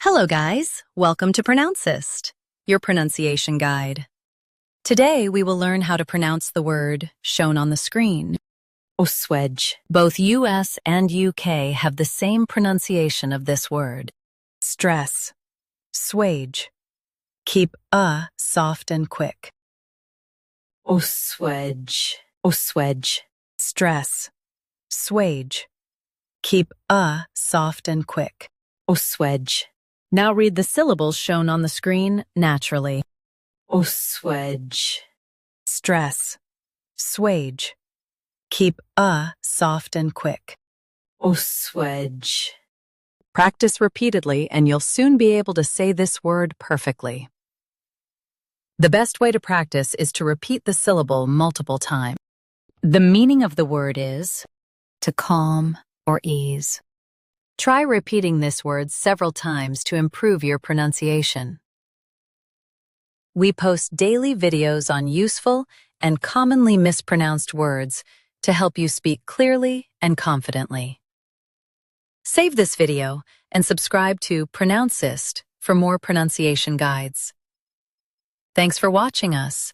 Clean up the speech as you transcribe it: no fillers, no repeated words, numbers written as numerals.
Hello guys, welcome to Pronouncist, your pronunciation guide. Today we will learn how to pronounce the word shown on the screen. ASSUAGE. Both US and UK have the same pronunciation of this word. Stress, swage. Keep soft and quick. ASSUAGE. ASSUAGE. Stress, swage. Keep soft and quick. ASSUAGE. Now read the syllables shown on the screen naturally. ASSUAGE. Stress, swage. Keep soft and quick. ASSUAGE. Practice repeatedly and you'll soon be able to say this word perfectly. The best way to practice is to repeat the syllable multiple times. The meaning of the word is to calm or ease. Try repeating this word several times to improve your pronunciation. We post daily videos on useful and commonly mispronounced words to help you speak clearly and confidently. Save this video and subscribe to Pronouncist for more pronunciation guides. Thanks for watching us.